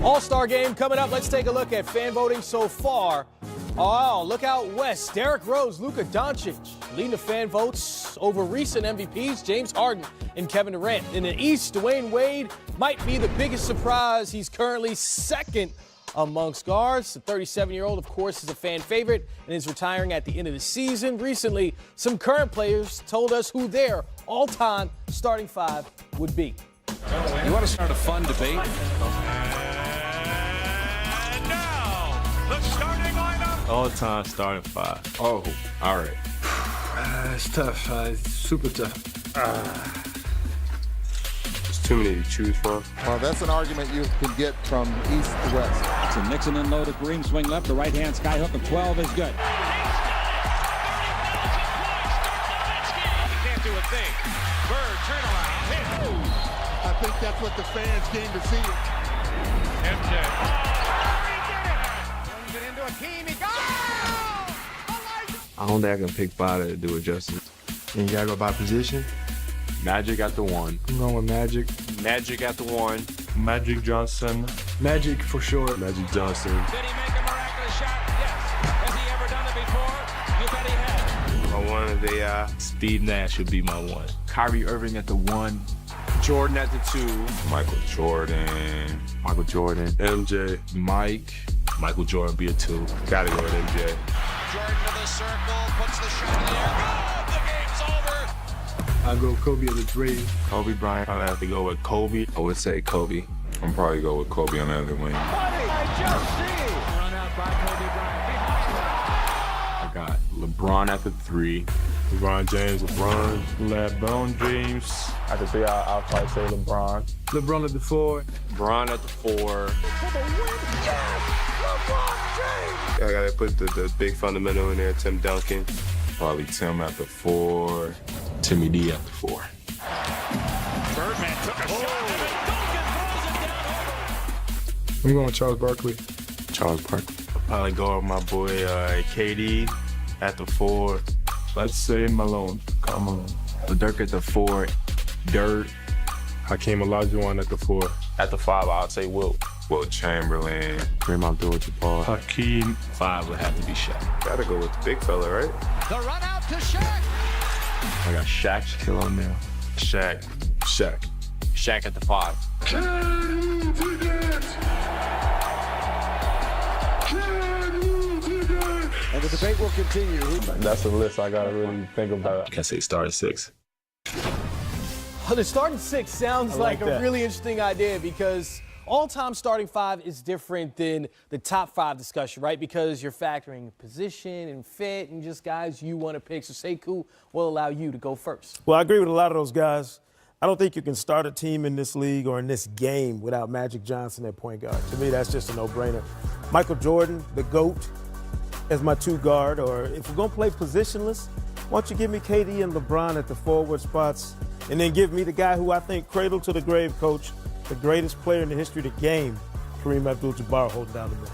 All-Star game coming up. Let's take a look at fan voting so far. Oh, look out west. Derrick Rose, Luka, Doncic leading the fan votes over recent MVPs, James Harden and Kevin Durant. In the East, Dwayne Wade might be the biggest surprise. He's currently second amongst guards. The 37-year-old, of course, is a fan favorite and is retiring at the end of the season. Recently, some current players told us who their all-time starting five would be. You want to start a fun debate? And now, the starting lineup. All-time starting five. Oh, all right. It's tough. It's super tough. There's too many to choose from. Well, that's an argument you can get from east to west. So Nixon in low to Green, swing left, the right-hand skyhook of 12 is good. Can't do a thing. Bird, turnaround, hit. I think that's what the fans came to see. MJ. Brings it into a team. He goes! I don't think I can pick five to do it justice. And you gotta go by position. Magic at the one. I'm going with Magic. Magic at the one. Magic Johnson. Magic for sure. Magic Johnson. Did he make a miraculous shot? Yes. Has he ever done it before? You bet he has. My one of the Steve Nash would be my one. Kyrie Irving at the one. Jordan at the two. Michael Jordan. MJ. Mike. Michael Jordan be a two. Gotta go with MJ. Jordan to the circle, puts the shot in the air. Go! The game's over. I'll go Kobe at the three. Kobe Bryant. I'd have to go with Kobe. I would say Kobe. I'm probably go with Kobe on the other wing. Run out by Kobe Bryant. I got LeBron at the three. LeBron James, LeBron James. At the three, I'll probably say LeBron. LeBron at the four. LeBron at the four. For the win. Yes! LeBron James! I gotta put the big fundamental in there, Tim Duncan. Probably Tim at the four. Timmy D at the four. Birdman took a shot. Duncan throws it down over. I'm going with Charles Barkley. Charles Barkley. I'll probably go with my boy KD at the four. Let's say Malone. Come on. Dirk at the four. Dirt. Hakeem Olajuwon at the four. At the five, I'd say Wilt. Wilt Chamberlain. Kareem Abdul-Jabbar. Hakeem. Five would have to be Shaq. Gotta go with the big fella, right? The run out to Shaq. I got Shaq, Shaquille O'Neal. Shaq. Shaq at the five. And the debate will continue. That's a list I gotta really think about. I can say start six. The starting six sounds like a that. really interesting idea because all-time starting five is different than the top five discussion, right? Because you're factoring position and fit and just guys you want to pick. So Sekou will allow you to go first. Well, I agree with a lot of those guys. I don't think you can start a team in this league or in this game without Magic Johnson at point guard. To me, that's just a no-brainer. Michael Jordan, the GOAT, as my two guard. Or if we're going to play positionless, why don't you give me KD and LeBron at the forward spots and then give me the guy who I think cradle to the grave, coach, the greatest player in the history of the game, Kareem Abdul-Jabbar, holding down the middle.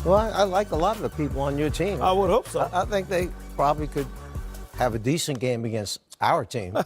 Well, I like a lot of the people on your team. I would hope so. I think they probably could have a decent game against our team.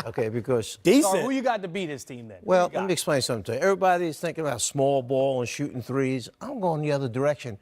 Okay, because So who you got to beat this team then? well, let me explain something to you. Everybody's thinking about small ball and shooting threes. I'm going the other direction.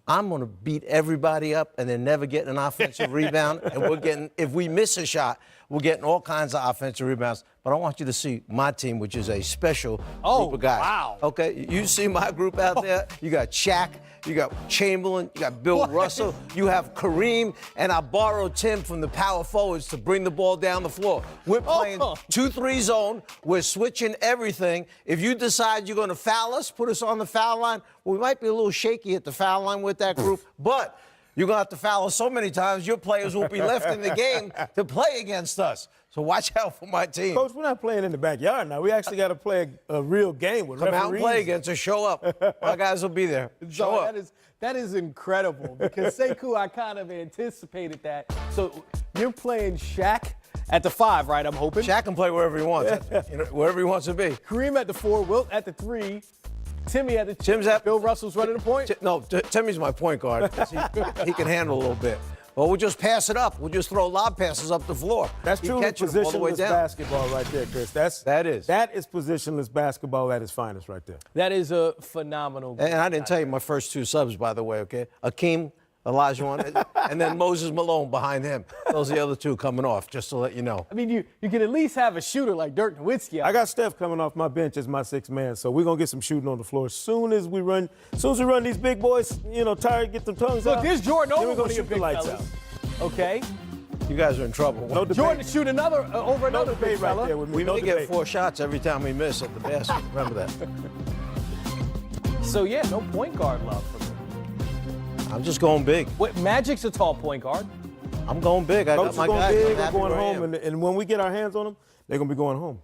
I'm going to beat everybody up and then never get an offensive rebound. And we're getting, if we miss a shot, we're getting all kinds of offensive rebounds. But I want you to see my team, which is a special group of guys. Wow. Okay, you see my group out there? You got Shaq, you got Chamberlain, you got Bill Russell, you have Kareem, and I borrowed Tim from the power forwards to bring the ball down the floor. We're playing 2-3 zone. We're switching everything. If you decide you're going to foul us, put us on the foul line, we might be a little shaky at the foul line with that group, but you're going to have to foul us so many times, your players will be left in the game to play against us. So watch out for my team. Coach, we're not playing in the backyard now. We actually got to play a real game with Come referees. out and play against us. Show up. My guys will be there. Show up. That is incredible because Sekou, I kind of anticipated that. So you're playing Shaq at the five, right? I'm hoping. Shaq can play wherever he wants, wherever he wants to be. Kareem at the four, Wilt at the three, Timmy at the two. Tim's at Bill Russell's running the point. No, Timmy's my point guard. He can handle a little bit. Or we'll just pass it up. We'll just throw lob passes up the floor. That's truly positionless basketball right there, Chris. That is positionless basketball at its finest right there. That is a phenomenal game. And I didn't tell you my first two subs, by the way, okay? Akeem Olajuwon, and then Moses Malone behind him. Those are the other two coming off, just to let you know. I mean, you can at least have a shooter like Dirk Nowitzki. I got Steph coming off my bench as my sixth man, so we're going to get some shooting on the floor. As soon as we run these big boys, tired, get them tongues out. Look, there's Jordan over going to shoot the lights out. Okay. You guys are in trouble. No debate. Jordan to shoot another over another debate right there with me. We may get 4 shots every time we miss at the basket. Remember that. So, yeah, no point guard love for me. I'm just going big. Wait, Magic's a tall point guard. I'm going big. I got my guys. Big, I'm going home, and when we get our hands on them, they're going to be going home.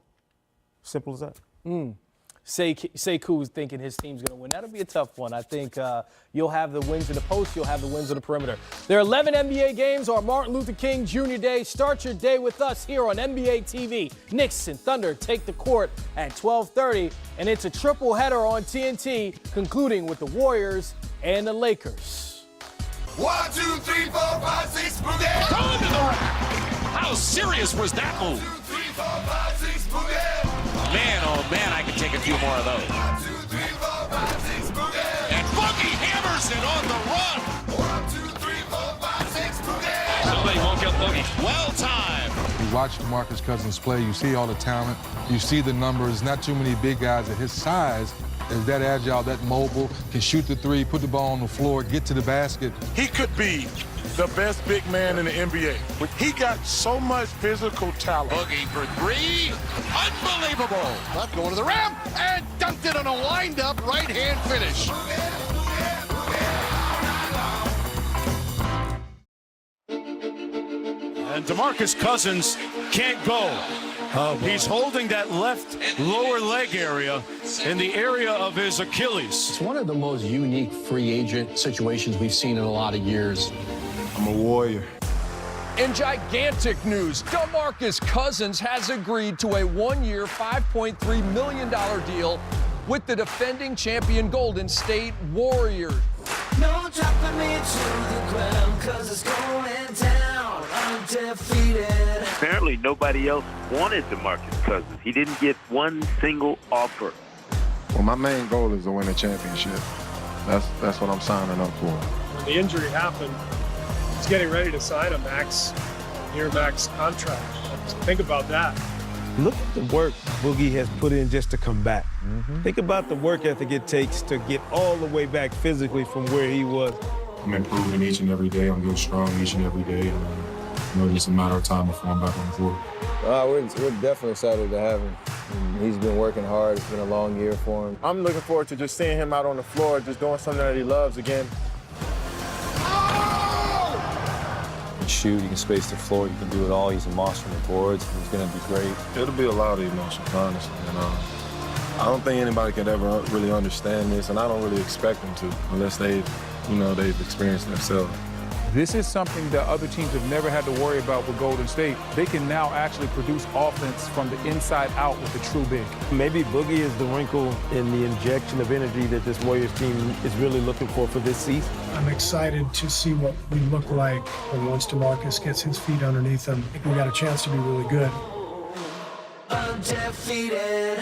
Simple as that. Sekou's thinking his team's going to win. That'll be a tough one. I think you'll have the wins in the post. You'll have the wins in the perimeter. There are 11 NBA games on Martin Luther King Jr. Day. Start your day with us here on NBA TV. Knicks and Thunder take the court at 12:30, and it's a triple header on TNT, concluding with the Warriors and the Lakers. 1, 2, 3, 4, 5, 6, boogie. Going to the rack. How serious was that move? 1, 2, 3, 4, 5, 6, boogie. Man, oh man, I could take a few more of those. 1, 2, 3, 4, 5, 6, boogie. And Boogie hammers it on the run. 1, 2, 3, 4, 5, 6, boogie. Somebody won't get Boogie. Well timed. You watch DeMarcus Cousins play, you see all the talent, you see the numbers. Not too many big guys at his size is that agile, that mobile, can shoot the three, put the ball on the floor, get to the basket. He could be the best big man in the NBA. He got so much physical talent. Boogie for 3. Unbelievable. Left going to the rim and dunked it on a wind-up right-hand finish. And DeMarcus Cousins can't go. He's holding that left lower leg area in the area of his Achilles. It's one of the most unique free agent situations we've seen in a lot of years. I'm a warrior. In gigantic news, DeMarcus Cousins has agreed to a 1-year, $5.3 million deal with the defending champion Golden State Warriors. No dropping me to the ground, 'cause it's going down undefeated. Apparently nobody else wanted DeMarcus Cousins. He didn't get one single offer. Well, my main goal is to win a championship. That's what I'm signing up for. When the injury happened, he's getting ready to sign a max contract. Think about that. Look at the work Boogie has put in just to come back. Think about the work ethic it takes to get all the way back physically from where he was. I'm improving each and every day. I'm getting strong each and every day. And, it's a matter of time before I'm back on the floor. We're definitely excited to have him. He's been working hard. It's been a long year for him. I'm looking forward to just seeing him out on the floor, just doing something that he loves again. You can shoot, you can space the floor, you can do it all. He's a monster on the boards. He's going to be great. It'll be a lot of emotions, honestly. And, I don't think anybody can ever really understand this, and I don't really expect them to unless they've experienced it themselves. This is something that other teams have never had to worry about with Golden State. They can now actually produce offense from the inside out with a true big. Maybe Boogie is the wrinkle in the injection of energy that this Warriors team is really looking for this season. I'm excited to see what we look like once DeMarcus gets his feet underneath him. I think we got a chance to be really good. Undefeated.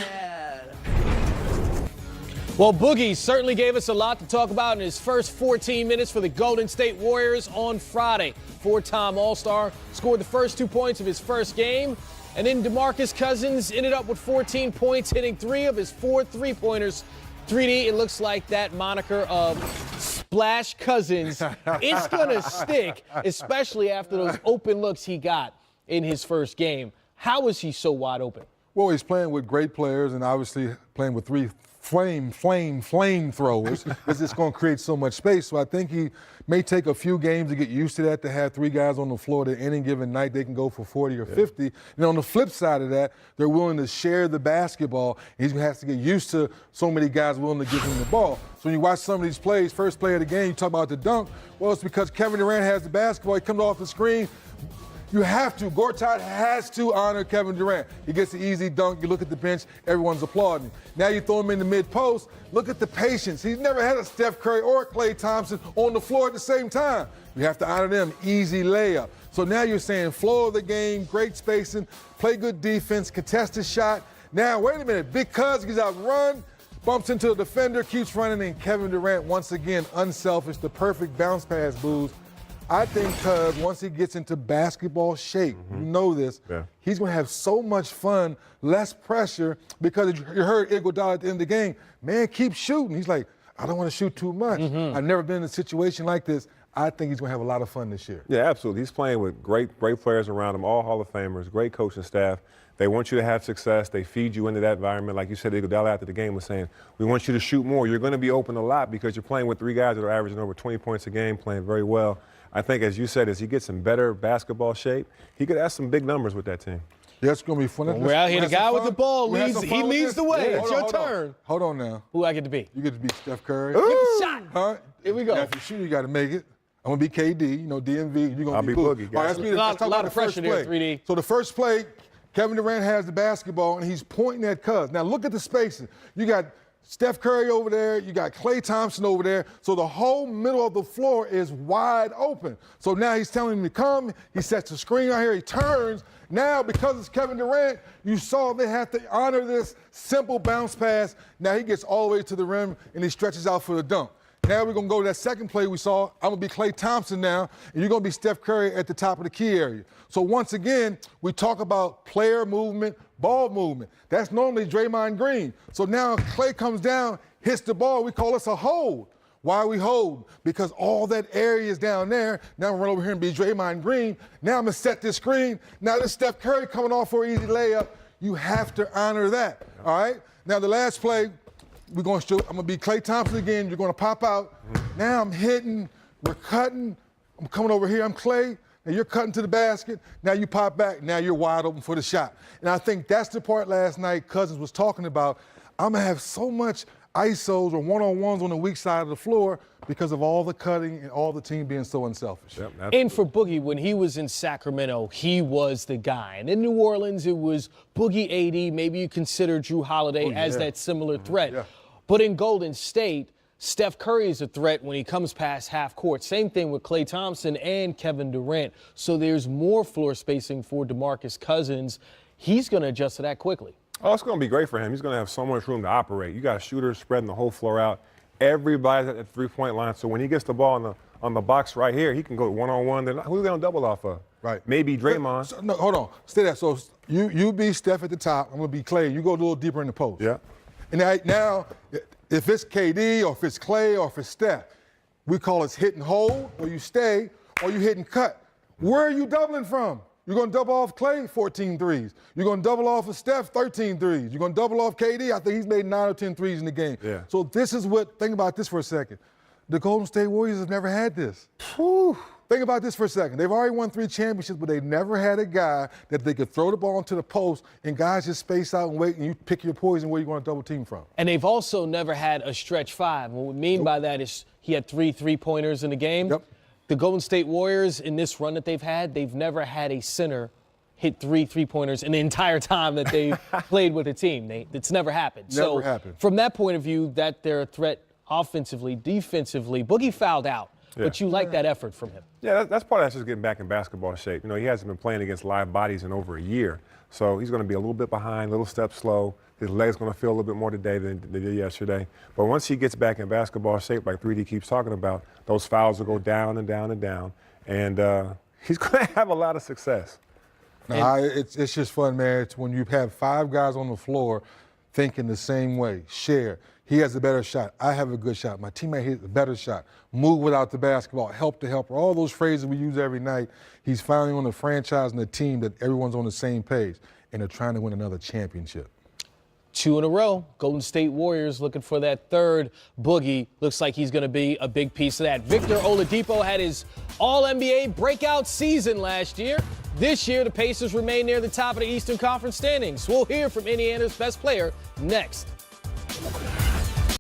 Well, Boogie certainly gave us a lot to talk about in his first 14 minutes for the Golden State Warriors on Friday. 4-time All-Star, scored the first 2 points of his first game, and then DeMarcus Cousins ended up with 14 points, hitting 3 of his 4 3-pointers. 3D, it looks like that moniker of Splash Cousins. It's going to stick, especially after those open looks he got in his first game. How was he so wide open? Well, he's playing with great players and obviously playing with 3 flamethrowers. It's just going to create so much space. So I think he may take a few games to get used to that, to have 3 guys on the floor that any given night they can go for 40 or 50. And on the flip side of that, they're willing to share the basketball. He's going to have to get used to so many guys willing to give him the ball. So when you watch some of these plays, first play of the game, you talk about the dunk. Well, it's because Kevin Durant has the basketball. He comes off the screen. You have to. Gortat has to honor Kevin Durant. He gets the easy dunk. You look at the bench, everyone's applauding. Now you throw him in the mid-post. Look at the patience. He's never had a Steph Curry or Klay Thompson on the floor at the same time. You have to honor them. Easy layup. So now you're saying flow of the game, great spacing, play good defense, contest the shot. Now, wait a minute. Big Cuz gets out run, bumps into the defender, keeps running, and Kevin Durant, once again, unselfish, the perfect bounce pass, Booze. I think Cuz, once he gets into basketball shape, you know this, he's going to have so much fun, less pressure, because you heard Iguodala at the end of the game, man, keep shooting. He's like, I don't want to shoot too much. I've never been in a situation like this. I think he's going to have a lot of fun this year. Yeah, absolutely. He's playing with great players around him, all Hall of Famers, great coaching staff. They want you to have success. They feed you into that environment. Like you said, Iguodala after the game was saying, we want you to shoot more. You're going to be open a lot because you're playing with 3 guys that are averaging over 20 points a game, playing very well. I think, as you said, as he gets in better basketball shape, he could have some big numbers with that team. Yeah, it's going to be fun. We're out here. The guy with the ball leads. He leads the way. Yeah. It's your turn. Hold on now. Who I get to be? You get to be Steph Curry. Get the shot. Huh? Here we go. Now, if you shoot, you got to make it. I'm going to be KD, you know, DMV. You're going to be Boogie. All right, let's talk about the first play. 3D. So the first play, Kevin Durant has the basketball, and he's pointing at Cuz. Now, look at the spacing. You got Steph Curry over there. You got Klay Thompson over there. So the whole middle of the floor is wide open. So now he's telling him to come. He sets the screen out here. He turns. Now, because it's Kevin Durant, you saw they have to honor this simple bounce pass. Now he gets all the way to the rim, and he stretches out for the dunk. Now we're going to go to that second play we saw. I'm going to be Klay Thompson now, and you're going to be Steph Curry at the top of the key area. So once again, we talk about player movement, ball movement. That's normally Draymond Green. So now Klay comes down, hits the ball. We call this a hold. Why we hold? Because all that area is down there. Now I'm run over here and be Draymond Green. Now I'm going to set this screen. Now this Steph Curry coming off for an easy layup. You have to honor that, all right? Now the last play, we're going to shoot. I'm going to be Klay Thompson again. You're going to pop out. Now I'm hitting. We're cutting. I'm coming over here. I'm Klay. Now you're cutting to the basket. Now you pop back. Now you're wide open for the shot. And I think that's the part last night Cousins was talking about. I'm going to have so much ISOs or one-on-ones on the weak side of the floor because of all the cutting and all the team being so unselfish. Yep, and for Boogie, when he was in Sacramento, he was the guy. And in New Orleans, it was Boogie 80. Maybe you consider Drew Holiday as that similar threat. Yeah. But in Golden State, Steph Curry is a threat when he comes past half court. Same thing with Klay Thompson and Kevin Durant. So there's more floor spacing for DeMarcus Cousins. He's going to adjust to that quickly. Oh, it's going to be great for him. He's going to have so much room to operate. You got shooters spreading the whole floor out. Everybody's at the three-point line. So when he gets the ball on the box right here, he can go one-on-one. Who's they going to double off of? Right. Maybe Draymond. So, no, hold on. Stay there. So you be Steph at the top. I'm going to be Klay. You go a little deeper in the post. Yeah. And now, if it's KD or if it's Klay or if it's Steph, we call it hit and hold, or you stay, or you hit and cut. Where are you doubling from? You're going to double off Klay, 14 threes. You're going to double off of Steph, 13 threes. You're going to double off KD. I think he's made 9 or 10 threes in the game. Yeah. So this is what, think about this for a second. The Golden State Warriors have never had this. Whew. Think about this for a second. They've already won 3 championships, but they never had a guy that they could throw the ball into the post and guys just space out and wait and you pick your poison where you're going to double team from. And they've also never had a stretch 5. What we mean by that is he had 3 3-pointers in the game. Yep. The Golden State Warriors, in this run that they've had, they've never had a center hit 3 3-pointers in the entire time that they've played with a team. It's never happened. Never happened. From that point of view, that they're a threat offensively, defensively. Boogie fouled out. Yeah. But you like that effort from him. Yeah, that's part of that's just getting back in basketball shape. You know, he hasn't been playing against live bodies in over a year. So he's going to be a little bit behind, a little step slow. His leg's going to feel a little bit more today than they did yesterday. But once he gets back in basketball shape, like 3D keeps talking about, those fouls will go down and down and down. And he's going to have a lot of success. It's just fun, man. It's when you have 5 guys on the floor thinking the same way, share. He has a better shot. I have a good shot. My teammate hits a better shot. Move without the basketball. Help the helper. All those phrases we use every night. He's finally on the franchise and the team that everyone's on the same page, and they're trying to win another championship. 2 in a row. Golden State Warriors looking for that third. Boogie looks like he's going to be a big piece of that. Victor Oladipo had his All-NBA breakout season last year. This year, the Pacers remain near the top of the Eastern Conference standings. We'll hear from Indiana's best player next.